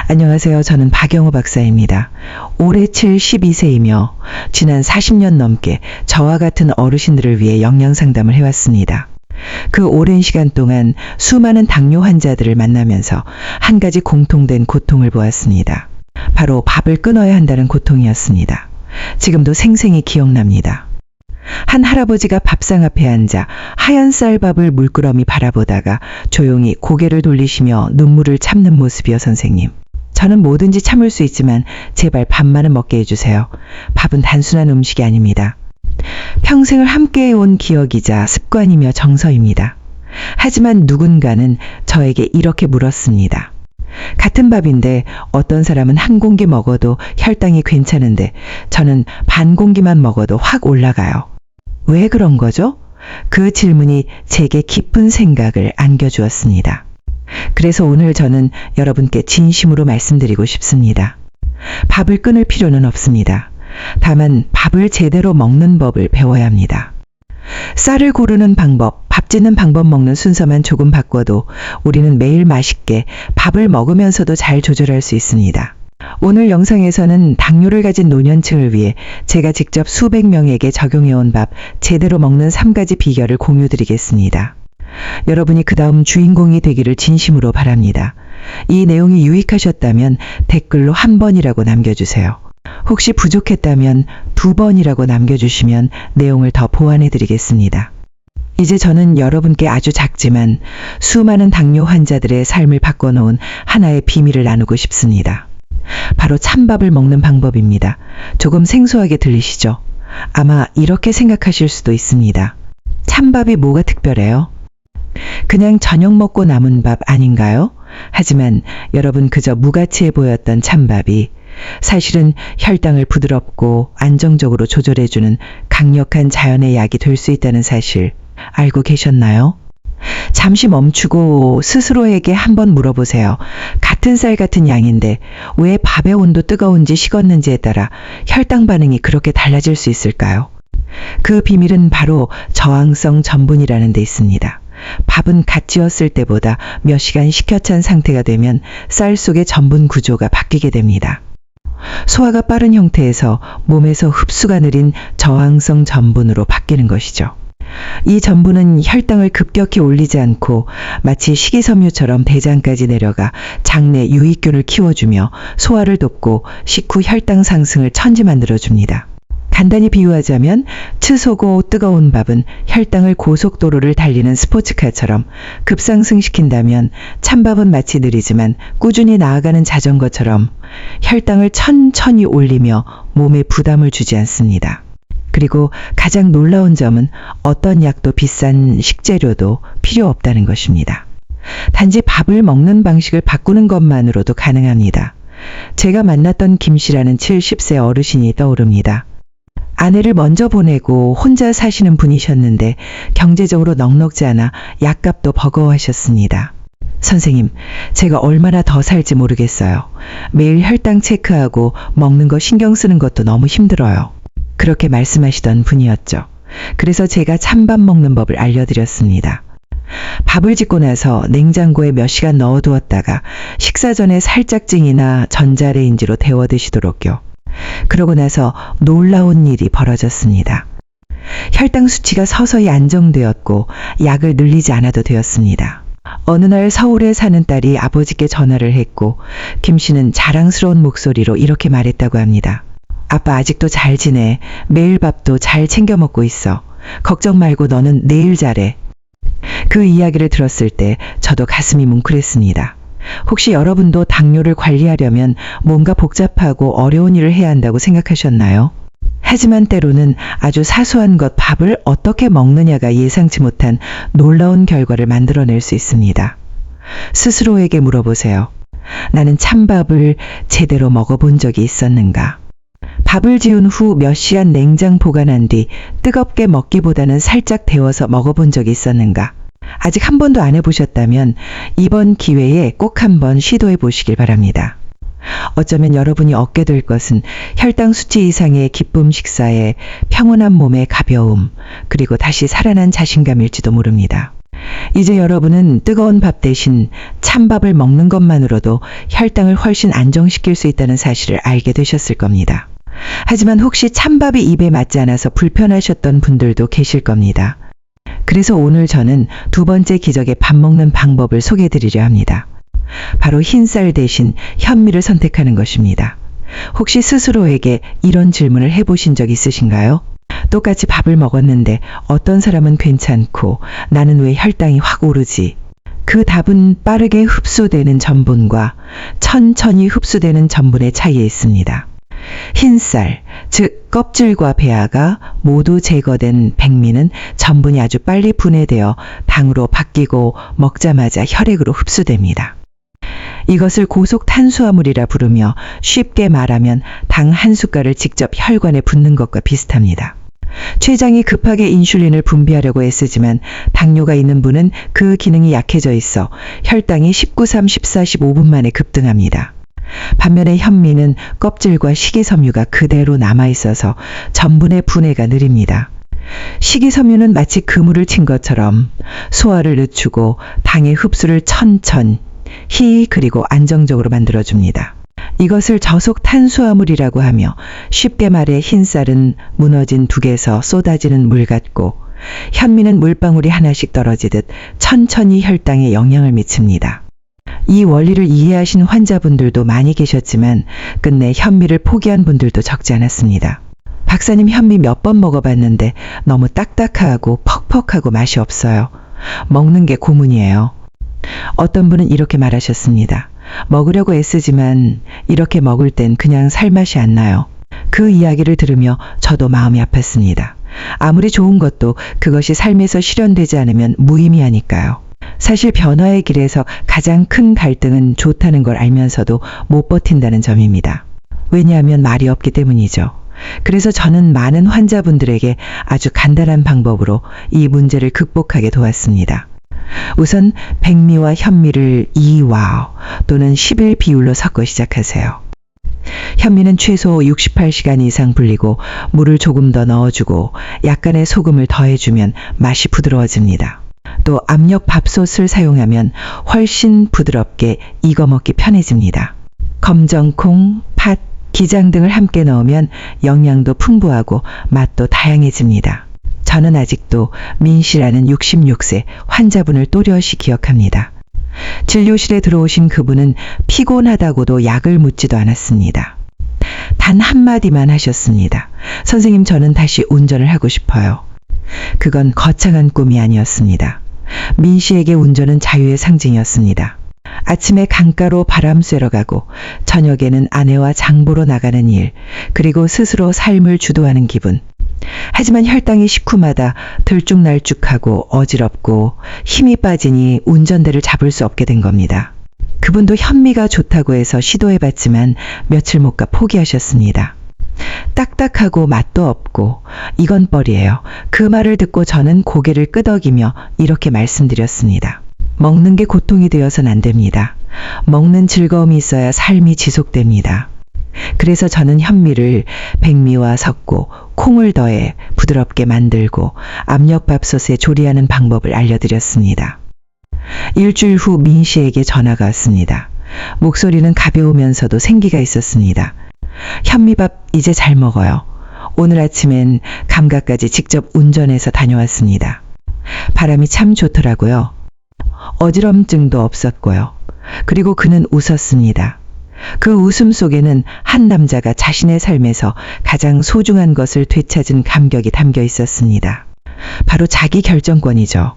안녕하세요. 저는 박영호 박사입니다. 올해 72세이며 지난 40년 넘게 저와 같은 어르신들을 위해 영양상담을 해왔습니다. 그 오랜 시간 동안 수많은 당뇨 환자들을 만나면서 한 가지 공통된 고통을 보았습니다. 바로 밥을 끊어야 한다는 고통이었습니다. 지금도 생생히 기억납니다. 한 할아버지가 밥상 앞에 앉아 하얀 쌀밥을 물끄러미 바라보다가 조용히 고개를 돌리시며 눈물을 참는 모습이요, 선생님. 저는 뭐든지 참을 수 있지만 제발 밥만은 먹게 해주세요. 밥은 단순한 음식이 아닙니다. 평생을 함께해온 기억이자 습관이며 정서입니다. 하지만 누군가는 저에게 이렇게 물었습니다. 같은 밥인데 어떤 사람은 한 공기 먹어도 혈당이 괜찮은데 저는 반 공기만 먹어도 확 올라가요. 왜 그런 거죠? 그 질문이 제게 깊은 생각을 안겨주었습니다. 그래서 오늘 저는 여러분께 진심으로 말씀드리고 싶습니다. 밥을 끊을 필요는 없습니다. 다만 밥을 제대로 먹는 법을 배워야 합니다. 쌀을 고르는 방법, 밥 짓는 방법 먹는 순서만 조금 바꿔도 우리는 매일 맛있게 밥을 먹으면서도 잘 조절할 수 있습니다. 오늘 영상에서는 당뇨를 가진 노년층을 위해 제가 직접 수백 명에게 적용해온 밥 제대로 먹는 3가지 비결을 공유드리겠습니다. 여러분이 그 다음 주인공이 되기를 진심으로 바랍니다. 이 내용이 유익하셨다면 댓글로 1번이라고 남겨주세요. 혹시 부족했다면 2번이라고 남겨주시면 내용을 더 보완해드리겠습니다. 이제 저는 여러분께 아주 작지만 수많은 당뇨 환자들의 삶을 바꿔놓은 하나의 비밀을 나누고 싶습니다. 바로 찬밥을 먹는 방법입니다. 조금 생소하게 들리시죠? 아마 이렇게 생각하실 수도 있습니다. 찬밥이 뭐가 특별해요? 그냥 저녁 먹고 남은 밥 아닌가요? 하지만 여러분, 그저 무가치해 보였던 찬밥이 사실은 혈당을 부드럽고 안정적으로 조절해주는 강력한 자연의 약이 될 수 있다는 사실 알고 계셨나요? 잠시 멈추고 스스로에게 한번 물어보세요. 같은 쌀 같은 양인데 왜 밥의 온도 뜨거운지 식었는지에 따라 혈당 반응이 그렇게 달라질 수 있을까요? 그 비밀은 바로 저항성 전분이라는 데 있습니다. 밥은 갓 지었을 때보다 몇 시간 식혀찬 상태가 되면 쌀 속의 전분 구조가 바뀌게 됩니다. 소화가 빠른 형태에서 몸에서 흡수가 느린 저항성 전분으로 바뀌는 것이죠. 이 전분은 혈당을 급격히 올리지 않고 마치 식이섬유처럼 대장까지 내려가 장내 유익균을 키워주며 소화를 돕고 식후 혈당 상승을 천지만들어줍니다. 간단히 비유하자면 치솟고 뜨거운 밥은 혈당을 고속도로를 달리는 스포츠카처럼 급상승시킨다면 찬밥은 마치 느리지만 꾸준히 나아가는 자전거처럼 혈당을 천천히 올리며 몸에 부담을 주지 않습니다. 그리고 가장 놀라운 점은 어떤 약도 비싼 식재료도 필요 없다는 것입니다. 단지 밥을 먹는 방식을 바꾸는 것만으로도 가능합니다. 제가 만났던 김 씨라는 70세 어르신이 떠오릅니다. 아내를 먼저 보내고 혼자 사시는 분이셨는데 경제적으로 넉넉지 않아 약값도 버거워하셨습니다. 선생님, 제가 얼마나 더 살지 모르겠어요. 매일 혈당 체크하고 먹는 거 신경 쓰는 것도 너무 힘들어요. 그렇게 말씀하시던 분이었죠. 그래서 제가 찬밥 먹는 법을 알려드렸습니다. 밥을 짓고 나서 냉장고에 몇 시간 넣어두었다가 식사 전에 살짝 찡이나 전자레인지로 데워 드시도록요. 그러고 나서 놀라운 일이 벌어졌습니다. 혈당 수치가 서서히 안정되었고 약을 늘리지 않아도 되었습니다. 어느 날 서울에 사는 딸이 아버지께 전화를 했고 김 씨는 자랑스러운 목소리로 이렇게 말했다고 합니다. 아빠 아직도 잘 지내. 매일 밥도 잘 챙겨 먹고 있어. 걱정 말고 너는 내일 잘해. 그 이야기를 들었을 때 저도 가슴이 뭉클했습니다. 혹시 여러분도 당뇨를 관리하려면 뭔가 복잡하고 어려운 일을 해야 한다고 생각하셨나요? 하지만 때로는 아주 사소한 것, 밥을 어떻게 먹느냐가 예상치 못한 놀라운 결과를 만들어낼 수 있습니다. 스스로에게 물어보세요. 나는 찬밥을 제대로 먹어본 적이 있었는가? 밥을 지은 후 몇 시간 냉장 보관한 뒤 뜨겁게 먹기보다는 살짝 데워서 먹어본 적이 있었는가? 아직 한 번도 안 해보셨다면 이번 기회에 꼭 한번 시도해 보시길 바랍니다. 어쩌면 여러분이 얻게 될 것은 혈당 수치 이상의 기쁨 식사에 평온한 몸의 가벼움, 그리고 다시 살아난 자신감일지도 모릅니다. 이제 여러분은 뜨거운 밥 대신 찬밥을 먹는 것만으로도 혈당을 훨씬 안정시킬 수 있다는 사실을 알게 되셨을 겁니다. 하지만 혹시 찬밥이 입에 맞지 않아서 불편하셨던 분들도 계실 겁니다. 그래서 오늘 저는 두 번째 기적의 밥 먹는 방법을 소개해 드리려 합니다. 바로 흰쌀 대신 현미를 선택하는 것입니다. 혹시 스스로에게 이런 질문을 해보신 적 있으신가요? 똑같이 밥을 먹었는데 어떤 사람은 괜찮고 나는 왜 혈당이 확 오르지? 그 답은 빠르게 흡수되는 전분과 천천히 흡수되는 전분의 차이에 있습니다. 흰쌀, 즉 껍질과 배아가 모두 제거된 백미는 전분이 아주 빨리 분해되어 당으로 바뀌고 먹자마자 혈액으로 흡수됩니다. 이것을 고속 탄수화물이라 부르며 쉽게 말하면 당 한 숟갈을 직접 혈관에 붓는 것과 비슷합니다. 췌장이 급하게 인슐린을 분비하려고 애쓰지만 당뇨가 있는 분은 그 기능이 약해져 있어 혈당이 19, 3, 14, 15분 만에 급등합니다. 반면에 현미는 껍질과 식이섬유가 그대로 남아있어서 전분의 분해가 느립니다. 식이섬유는 마치 그물을 친 것처럼 소화를 늦추고 당의 흡수를 천천히 그리고 안정적으로 만들어줍니다. 이것을 저속 탄수화물이라고 하며 쉽게 말해 흰쌀은 무너진 둑에서 쏟아지는 물 같고 현미는 물방울이 하나씩 떨어지듯 천천히 혈당에 영향을 미칩니다. 이 원리를 이해하신 환자분들도 많이 계셨지만 끝내 현미를 포기한 분들도 적지 않았습니다. 박사님, 현미 몇 번 먹어봤는데 너무 딱딱하고 퍽퍽하고 맛이 없어요. 먹는 게 고문이에요. 어떤 분은 이렇게 말하셨습니다. 먹으려고 애쓰지만 이렇게 먹을 땐 그냥 살맛이 안 나요. 그 이야기를 들으며 저도 마음이 아팠습니다. 아무리 좋은 것도 그것이 삶에서 실현되지 않으면 무의미하니까요. 사실 변화의 길에서 가장 큰 갈등은 좋다는 걸 알면서도 못 버틴다는 점입니다. 왜냐하면 말이 없기 때문이죠. 그래서 저는 많은 환자분들에게 아주 간단한 방법으로 이 문제를 극복하게 도왔습니다. 우선 백미와 현미를 2와 또는 10일 비율로 섞어 시작하세요. 현미는 최소 68시간 이상 불리고 물을 조금 더 넣어주고 약간의 소금을 더해주면 맛이 부드러워집니다. 또 압력 밥솥을 사용하면 훨씬 부드럽게 익어 먹기 편해집니다. 검정콩, 팥, 기장 등을 함께 넣으면 영양도 풍부하고 맛도 다양해집니다. 저는 아직도 민 씨라는 66세 환자분을 또렷이 기억합니다. 진료실에 들어오신 그분은 피곤하다고도 약을 묻지도 않았습니다. 단 한마디만 하셨습니다. 선생님, 저는 다시 운전을 하고 싶어요. 그건 거창한 꿈이 아니었습니다. 민 씨에게 운전은 자유의 상징이었습니다. 아침에 강가로 바람 쐬러 가고 저녁에는 아내와 장보러 나가는 일, 그리고 스스로 삶을 주도하는 기분. 하지만 혈당이 식후마다 들쭉날쭉하고 어지럽고 힘이 빠지니 운전대를 잡을 수 없게 된 겁니다. 그분도 현미가 좋다고 해서 시도해봤지만 며칠 못 가 포기하셨습니다. 딱딱하고 맛도 없고 이건 뻘이에요. 그 말을 듣고 저는 고개를 끄덕이며 이렇게 말씀드렸습니다. 먹는 게 고통이 되어선 안 됩니다. 먹는 즐거움이 있어야 삶이 지속됩니다. 그래서 저는 현미를 백미와 섞고 콩을 더해 부드럽게 만들고 압력밥솥에 조리하는 방법을 알려드렸습니다. 일주일 후 민 씨에게 전화가 왔습니다. 목소리는 가벼우면서도 생기가 있었습니다. 현미밥 이제 잘 먹어요. 오늘 아침엔 감가까지 직접 운전해서 다녀왔습니다. 바람이 참 좋더라고요. 어지럼증도 없었고요. 그리고 그는 웃었습니다. 그 웃음 속에는 한 남자가 자신의 삶에서 가장 소중한 것을 되찾은 감격이 담겨 있었습니다. 바로 자기 결정권이죠.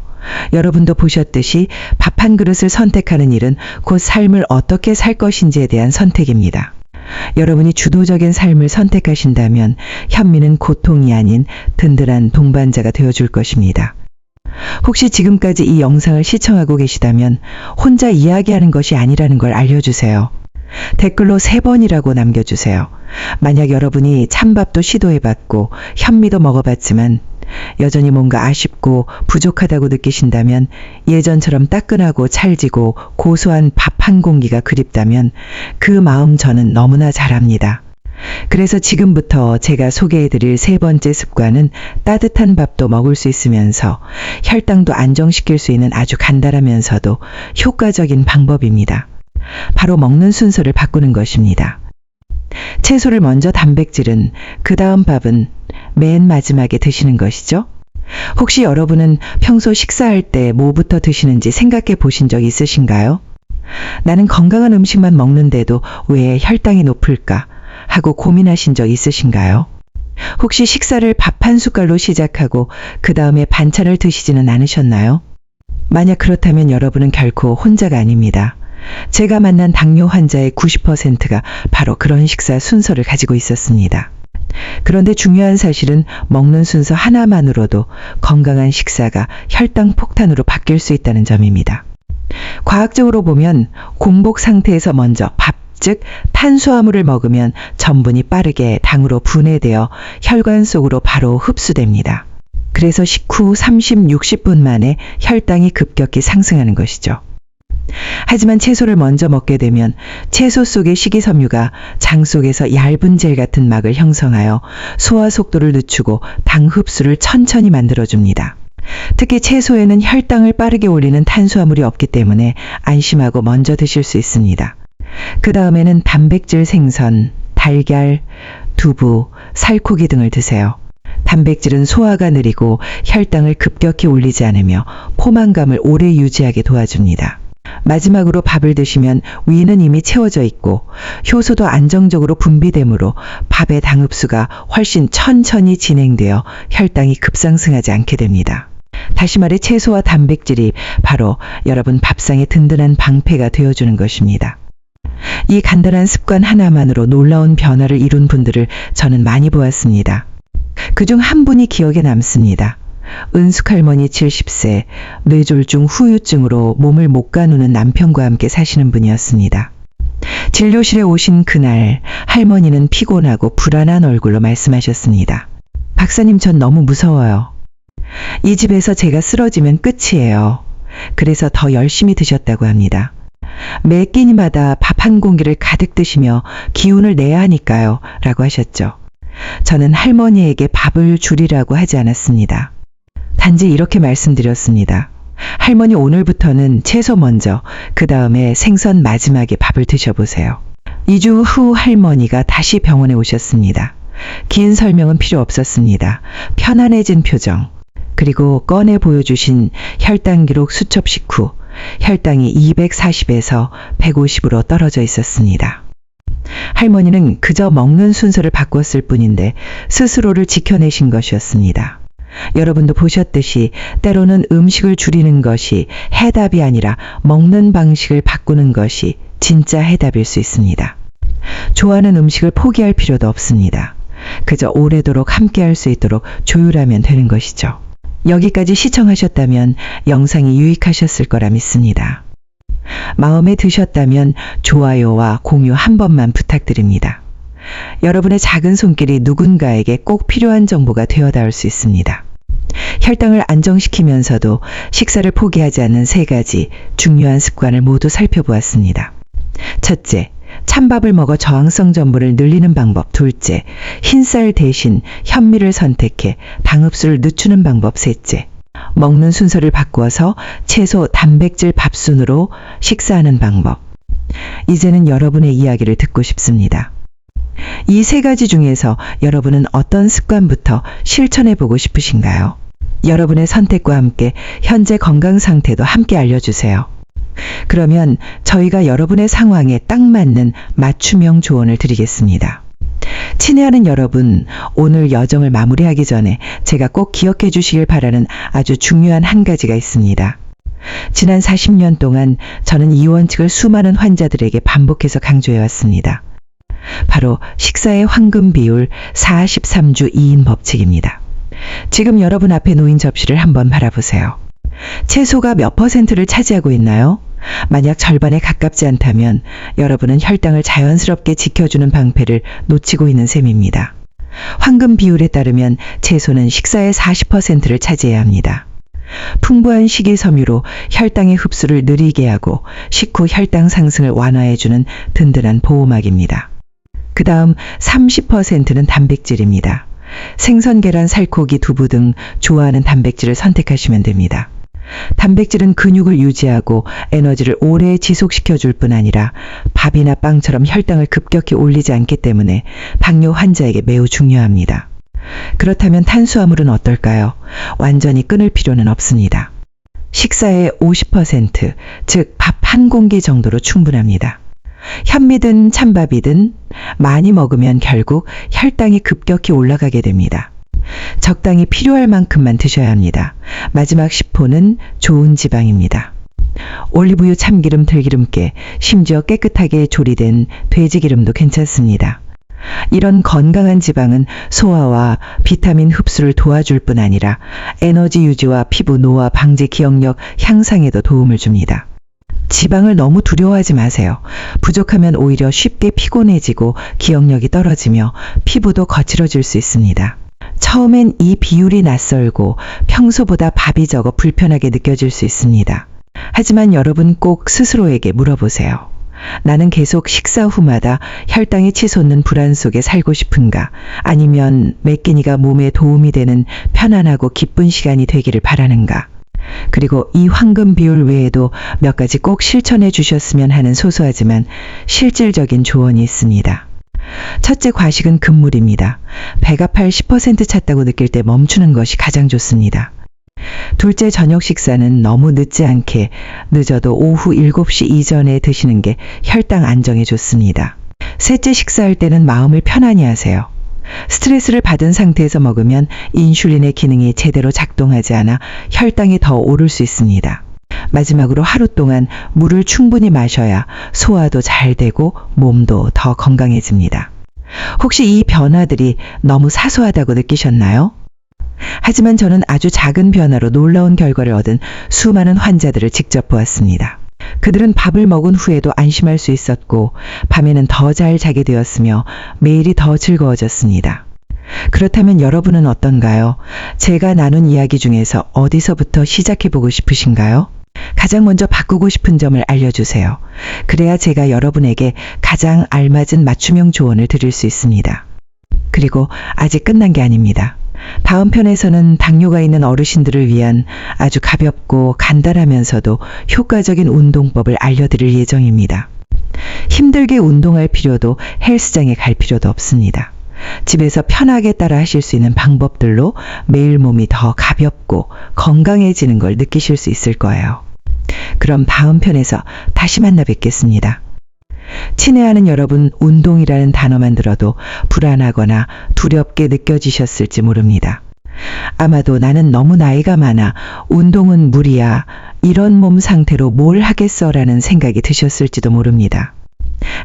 여러분도 보셨듯이 밥 한 그릇을 선택하는 일은 곧 삶을 어떻게 살 것인지에 대한 선택입니다. 여러분이 주도적인 삶을 선택하신다면 현미는 고통이 아닌 든든한 동반자가 되어줄 것입니다. 혹시 지금까지 이 영상을 시청하고 계시다면 혼자 이야기하는 것이 아니라는 걸 알려주세요. 댓글로 3번이라고 남겨주세요. 만약 여러분이 찬밥도 시도해봤고 현미도 먹어봤지만 여전히 뭔가 아쉽고 부족하다고 느끼신다면, 예전처럼 따끈하고 찰지고 고소한 밥 한 공기가 그립다면 그 마음 저는 너무나 잘 압니다. 그래서 지금부터 제가 소개해드릴 세 번째 습관은 따뜻한 밥도 먹을 수 있으면서 혈당도 안정시킬 수 있는 아주 간단하면서도 효과적인 방법입니다. 바로 먹는 순서를 바꾸는 것입니다. 채소를 먼저 단백질은, 그 다음 밥은 맨 마지막에 드시는 것이죠. 혹시 여러분은 평소 식사할 때 뭐부터 드시는지 생각해 보신 적 있으신가요? 나는 건강한 음식만 먹는데도 왜 혈당이 높을까 하고 고민하신 적 있으신가요? 혹시 식사를 밥 한 숟갈로 시작하고 그 다음에 반찬을 드시지는 않으셨나요? 만약 그렇다면 여러분은 결코 혼자가 아닙니다. 제가 만난 당뇨 환자의 90%가 바로 그런 식사 순서를 가지고 있었습니다. 그런데 중요한 사실은 먹는 순서 하나만으로도 건강한 식사가 혈당 폭탄으로 바뀔 수 있다는 점입니다. 과학적으로 보면 공복 상태에서 먼저 밥, 즉 탄수화물을 먹으면 전분이 빠르게 당으로 분해되어 혈관 속으로 바로 흡수됩니다. 그래서 식후 30, 60분 만에 혈당이 급격히 상승하는 것이죠. 하지만 채소를 먼저 먹게 되면 채소 속의 식이섬유가 장 속에서 얇은 젤 같은 막을 형성하여 소화 속도를 늦추고 당 흡수를 천천히 만들어줍니다. 특히 채소에는 혈당을 빠르게 올리는 탄수화물이 없기 때문에 안심하고 먼저 드실 수 있습니다. 그 다음에는 단백질 생선, 달걀, 두부, 살코기 등을 드세요. 단백질은 소화가 느리고 혈당을 급격히 올리지 않으며 포만감을 오래 유지하게 도와줍니다. 마지막으로 밥을 드시면 위는 이미 채워져 있고 효소도 안정적으로 분비되므로 밥의 당 흡수가 훨씬 천천히 진행되어 혈당이 급상승하지 않게 됩니다. 다시 말해 채소와 단백질이 바로 여러분 밥상의 든든한 방패가 되어주는 것입니다. 이 간단한 습관 하나만으로 놀라운 변화를 이룬 분들을 저는 많이 보았습니다. 그중 한 분이 기억에 남습니다. 은숙 할머니 70세, 뇌졸중 후유증으로 몸을 못 가누는 남편과 함께 사시는 분이었습니다. 진료실에 오신 그날 할머니는 피곤하고 불안한 얼굴로 말씀하셨습니다. 박사님, 전 너무 무서워요. 이 집에서 제가 쓰러지면 끝이에요. 그래서 더 열심히 드셨다고 합니다. 매 끼니마다 밥 한 공기를 가득 드시며 기운을 내야 하니까요 라고 하셨죠. 저는 할머니에게 밥을 줄이라고 하지 않았습니다. 단지 이렇게 말씀드렸습니다. 할머니, 오늘부터는 채소 먼저, 그 다음에 생선 마지막에 밥을 드셔보세요. 2주 후 할머니가 다시 병원에 오셨습니다. 긴 설명은 필요 없었습니다. 편안해진 표정, 그리고 꺼내 보여주신 혈당 기록 수첩 식후 혈당이 240에서 150으로 떨어져 있었습니다. 할머니는 그저 먹는 순서를 바꿨을 뿐인데 스스로를 지켜내신 것이었습니다. 여러분도 보셨듯이 때로는 음식을 줄이는 것이 해답이 아니라 먹는 방식을 바꾸는 것이 진짜 해답일 수 있습니다. 좋아하는 음식을 포기할 필요도 없습니다. 그저 오래도록 함께할 수 있도록 조율하면 되는 것이죠. 여기까지 시청하셨다면 영상이 유익하셨을 거라 믿습니다. 마음에 드셨다면 좋아요와 공유 한 번만 부탁드립니다. 여러분의 작은 손길이 누군가에게 꼭 필요한 정보가 되어 닿을 수 있습니다. 혈당을 안정시키면서도 식사를 포기하지 않는 세 가지 중요한 습관을 모두 살펴보았습니다. 첫째, 찬밥을 먹어 저항성 전분을 늘리는 방법. 둘째, 흰쌀 대신 현미를 선택해 당 흡수를 늦추는 방법. 셋째, 먹는 순서를 바꾸어서 채소, 단백질, 밥 순으로 식사하는 방법. 이제는 여러분의 이야기를 듣고 싶습니다. 이 세 가지 중에서 여러분은 어떤 습관부터 실천해보고 싶으신가요? 여러분의 선택과 함께 현재 건강 상태도 함께 알려주세요. 그러면 저희가 여러분의 상황에 딱 맞는 맞춤형 조언을 드리겠습니다. 친애하는 여러분, 오늘 여정을 마무리하기 전에 제가 꼭 기억해 주시길 바라는 아주 중요한 한 가지가 있습니다. 지난 40년 동안 저는 이 원칙을 수많은 환자들에게 반복해서 강조해 왔습니다. 바로 식사의 황금 비율 43주 2인 법칙입니다. 지금 여러분 앞에 놓인 접시를 한번 바라보세요. 채소가 몇 %를 차지하고 있나요? 만약 절반에 가깝지 않다면 여러분은 혈당을 자연스럽게 지켜주는 방패를 놓치고 있는 셈입니다. 황금 비율에 따르면 채소는 식사의 40%를 차지해야 합니다. 풍부한 식이섬유로 혈당의 흡수를 느리게 하고 식후 혈당 상승을 완화해주는 든든한 보호막입니다. 그 다음 30%는 단백질입니다. 생선, 계란, 살코기, 두부 등 좋아하는 단백질을 선택하시면 됩니다. 단백질은 근육을 유지하고 에너지를 오래 지속시켜줄 뿐 아니라 밥이나 빵처럼 혈당을 급격히 올리지 않기 때문에 당뇨 환자에게 매우 중요합니다. 그렇다면 탄수화물은 어떨까요? 완전히 끊을 필요는 없습니다. 식사의 50%, 즉 밥 한 공기 정도로 충분합니다. 현미든 찬밥이든 많이 먹으면 결국 혈당이 급격히 올라가게 됩니다. 적당히 필요할 만큼만 드셔야 합니다. 마지막 10호는 좋은 지방입니다. 올리브유, 참기름, 들기름깨, 심지어 깨끗하게 조리된 돼지기름도 괜찮습니다. 이런 건강한 지방은 소화와 비타민 흡수를 도와줄 뿐 아니라 에너지 유지와 피부 노화 방지, 기억력 향상에도 도움을 줍니다. 지방을 너무 두려워하지 마세요. 부족하면 오히려 쉽게 피곤해지고 기억력이 떨어지며 피부도 거칠어질 수 있습니다. 처음엔 이 비율이 낯설고 평소보다 밥이 적어 불편하게 느껴질 수 있습니다. 하지만 여러분 꼭 스스로에게 물어보세요. 나는 계속 식사 후마다 혈당이 치솟는 불안 속에 살고 싶은가? 아니면 매 끼니가 몸에 도움이 되는 편안하고 기쁜 시간이 되기를 바라는가? 그리고 이 황금 비율 외에도 몇 가지 꼭 실천해 주셨으면 하는 소소하지만 실질적인 조언이 있습니다. 첫째, 과식은 금물입니다. 배가 80% 찼다고 느낄 때 멈추는 것이 가장 좋습니다. 둘째, 저녁 식사는 너무 늦지 않게, 늦어도 오후 7시 이전에 드시는 게 혈당 안정에 좋습니다. 셋째, 식사할 때는 마음을 편안히 하세요. 스트레스를 받은 상태에서 먹으면 인슐린의 기능이 제대로 작동하지 않아 혈당이 더 오를 수 있습니다. 마지막으로 하루 동안 물을 충분히 마셔야 소화도 잘 되고 몸도 더 건강해집니다. 혹시 이 변화들이 너무 사소하다고 느끼셨나요? 하지만 저는 아주 작은 변화로 놀라운 결과를 얻은 수많은 환자들을 직접 보았습니다. 그들은 밥을 먹은 후에도 안심할 수 있었고 밤에는 더 잘 자게 되었으며 매일이 더 즐거워졌습니다. 그렇다면 여러분은 어떤가요? 제가 나눈 이야기 중에서 어디서부터 시작해보고 싶으신가요? 가장 먼저 바꾸고 싶은 점을 알려주세요. 그래야 제가 여러분에게 가장 알맞은 맞춤형 조언을 드릴 수 있습니다. 그리고 아직 끝난 게 아닙니다. 다음 편에서는 당뇨가 있는 어르신들을 위한 아주 가볍고 간단하면서도 효과적인 운동법을 알려드릴 예정입니다. 힘들게 운동할 필요도 헬스장에 갈 필요도 없습니다. 집에서 편하게 따라 하실 수 있는 방법들로 매일 몸이 더 가볍고 건강해지는 걸 느끼실 수 있을 거예요. 그럼 다음 편에서 다시 만나 뵙겠습니다. 친애하는 여러분, 운동이라는 단어만 들어도 불안하거나 두렵게 느껴지셨을지 모릅니다. 아마도 나는 너무 나이가 많아, 운동은 무리야, 이런 몸 상태로 뭘 하겠어라는 생각이 드셨을지도 모릅니다.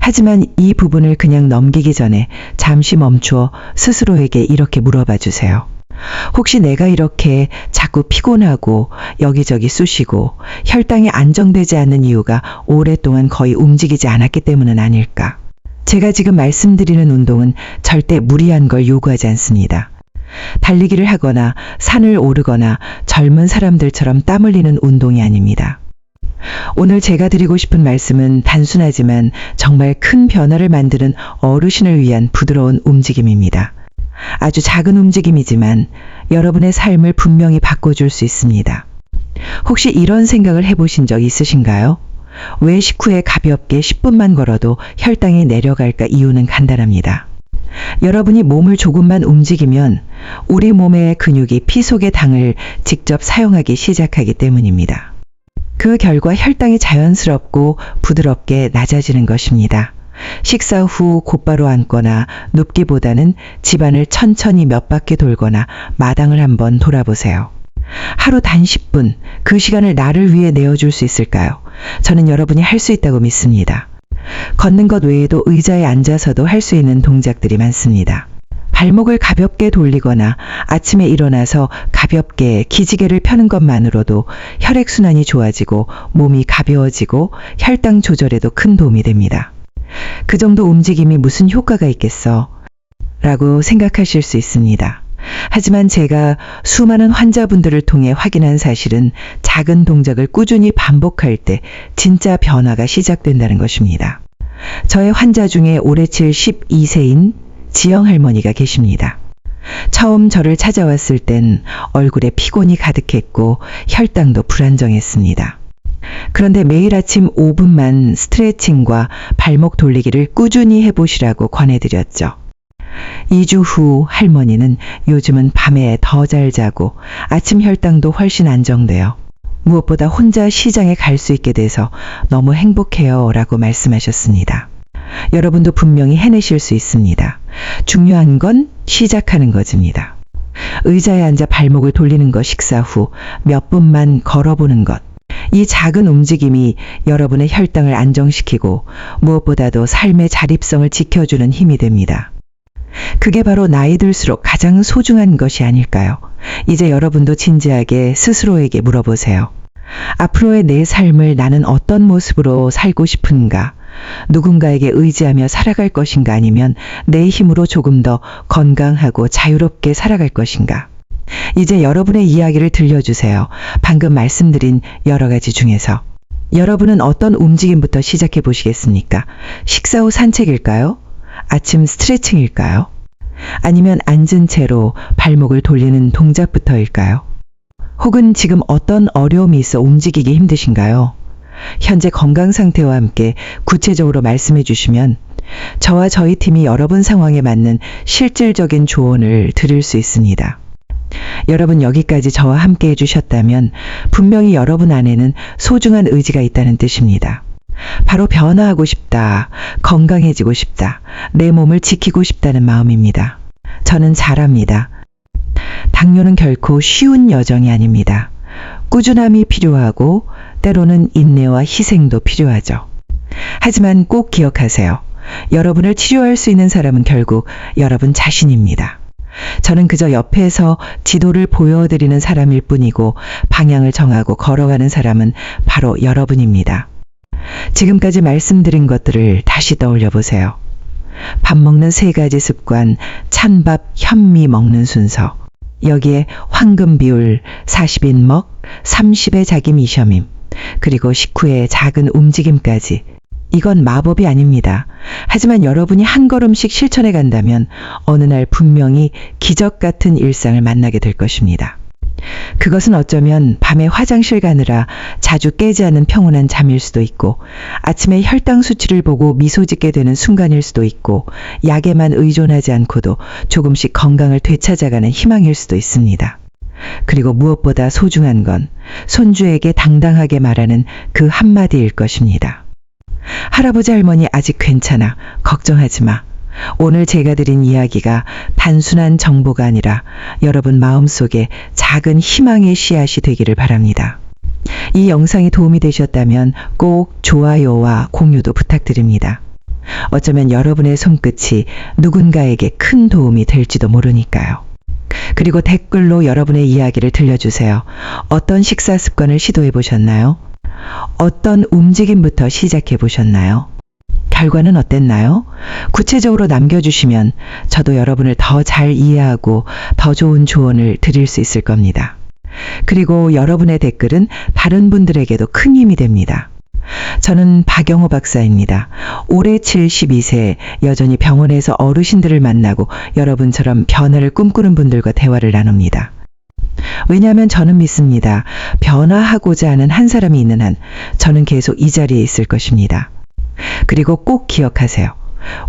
하지만 이 부분을 그냥 넘기기 전에 잠시 멈추어 스스로에게 이렇게 물어봐 주세요. 혹시 내가 이렇게 자꾸 피곤하고 여기저기 쑤시고 혈당이 안정되지 않는 이유가 오랫동안 거의 움직이지 않았기 때문은 아닐까? 제가 지금 말씀드리는 운동은 절대 무리한 걸 요구하지 않습니다. 달리기를 하거나 산을 오르거나 젊은 사람들처럼 땀 흘리는 운동이 아닙니다. 오늘 제가 드리고 싶은 말씀은 단순하지만 정말 큰 변화를 만드는 어르신을 위한 부드러운 움직임입니다. 아주 작은 움직임이지만 여러분의 삶을 분명히 바꿔줄 수 있습니다. 혹시 이런 생각을 해보신 적 있으신가요? 왜 식후에 가볍게 10분만 걸어도 혈당이 내려갈까? 이유는 간단합니다. 여러분이 몸을 조금만 움직이면 우리 몸의 근육이 피 속의 당을 직접 사용하기 시작하기 때문입니다. 그 결과 혈당이 자연스럽고 부드럽게 낮아지는 것입니다. 식사 후 곧바로 앉거나 눕기보다는 집안을 천천히 몇 바퀴 돌거나 마당을 한번 돌아보세요. 하루 단 10분, 그 시간을 나를 위해 내어줄 수 있을까요? 저는 여러분이 할 수 있다고 믿습니다. 걷는 것 외에도 의자에 앉아서도 할 수 있는 동작들이 많습니다. 발목을 가볍게 돌리거나 아침에 일어나서 가볍게 기지개를 펴는 것만으로도 혈액순환이 좋아지고 몸이 가벼워지고 혈당 조절에도 큰 도움이 됩니다. 그 정도 움직임이 무슨 효과가 있겠어? 라고 생각하실 수 있습니다. 하지만 제가 수많은 환자분들을 통해 확인한 사실은 작은 동작을 꾸준히 반복할 때 진짜 변화가 시작된다는 것입니다. 저의 환자 중에 올해 72세인 지영 할머니가 계십니다. 처음 저를 찾아왔을 땐 얼굴에 피곤이 가득했고 혈당도 불안정했습니다. 그런데 매일 아침 5분만 스트레칭과 발목 돌리기를 꾸준히 해보시라고 권해드렸죠. 2주 후 할머니는 요즘은 밤에 더 잘 자고 아침 혈당도 훨씬 안정돼요. 무엇보다 혼자 시장에 갈 수 있게 돼서 너무 행복해요 라고 말씀하셨습니다. 여러분도 분명히 해내실 수 있습니다. 중요한 건 시작하는 것입니다. 의자에 앉아 발목을 돌리는 것, 식사 후 몇 분만 걸어보는 것. 이 작은 움직임이 여러분의 혈당을 안정시키고 무엇보다도 삶의 자립성을 지켜주는 힘이 됩니다. 그게 바로 나이 들수록 가장 소중한 것이 아닐까요? 이제 여러분도 진지하게 스스로에게 물어보세요. 앞으로의 내 삶을 나는 어떤 모습으로 살고 싶은가? 누군가에게 의지하며 살아갈 것인가? 아니면 내 힘으로 조금 더 건강하고 자유롭게 살아갈 것인가? 이제 여러분의 이야기를 들려주세요. 방금 말씀드린 여러 가지 중에서 여러분은 어떤 움직임부터 시작해 보시겠습니까? 식사 후 산책일까요? 아침 스트레칭일까요? 아니면 앉은 채로 발목을 돌리는 동작부터일까요? 혹은 지금 어떤 어려움이 있어 움직이기 힘드신가요? 현재 건강 상태와 함께 구체적으로 말씀해 주시면 저와 저희 팀이 여러분 상황에 맞는 실질적인 조언을 드릴 수 있습니다. 여러분 여기까지 저와 함께 해주셨다면 분명히 여러분 안에는 소중한 의지가 있다는 뜻입니다. 바로 변화하고 싶다, 건강해지고 싶다, 내 몸을 지키고 싶다는 마음입니다. 저는 잘합니다. 당뇨는 결코 쉬운 여정이 아닙니다. 꾸준함이 필요하고 때로는 인내와 희생도 필요하죠. 하지만 꼭 기억하세요. 여러분을 치료할 수 있는 사람은 결국 여러분 자신입니다. 저는 그저 옆에서 지도를 보여드리는 사람일 뿐이고 방향을 정하고 걸어가는 사람은 바로 여러분입니다. 지금까지 말씀드린 것들을 다시 떠올려 보세요. 밥 먹는 3가지 습관, 찬밥, 현미 먹는 순서. 여기에 황금 비율, 40인 먹, 30의 자기 미셔밈, 그리고 식후의 작은 움직임까지. 이건 마법이 아닙니다. 하지만 여러분이 한 걸음씩 실천해 간다면 어느 날 분명히 기적 같은 일상을 만나게 될 것입니다. 그것은 어쩌면 밤에 화장실 가느라 자주 깨지 않은 평온한 잠일 수도 있고 아침에 혈당 수치를 보고 미소 짓게 되는 순간일 수도 있고 약에만 의존하지 않고도 조금씩 건강을 되찾아가는 희망일 수도 있습니다. 그리고 무엇보다 소중한 건 손주에게 당당하게 말하는 그 한마디일 것입니다. 할아버지 할머니 아직 괜찮아. 걱정하지 마. 오늘 제가 드린 이야기가 단순한 정보가 아니라 여러분 마음속에 작은 희망의 씨앗이 되기를 바랍니다. 이 영상이 도움이 되셨다면 꼭 좋아요와 공유도 부탁드립니다. 어쩌면 여러분의 손끝이 누군가에게 큰 도움이 될지도 모르니까요. 그리고 댓글로 여러분의 이야기를 들려주세요. 어떤 식사 습관을 시도해 보셨나요? 어떤 움직임부터 시작해 보셨나요? 결과는 어땠나요? 구체적으로 남겨주시면 저도 여러분을 더 잘 이해하고 더 좋은 조언을 드릴 수 있을 겁니다. 그리고 여러분의 댓글은 다른 분들에게도 큰 힘이 됩니다. 저는 박영호 박사입니다. 올해 72세, 여전히 병원에서 어르신들을 만나고 여러분처럼 변화를 꿈꾸는 분들과 대화를 나눕니다. 왜냐하면 저는 믿습니다. 변화하고자 하는 한 사람이 있는 한 저는 계속 이 자리에 있을 것입니다. 그리고 꼭 기억하세요.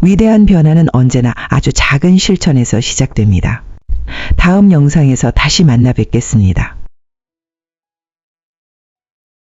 위대한 변화는 언제나 아주 작은 실천에서 시작됩니다. 다음 영상에서 다시 만나 뵙겠습니다.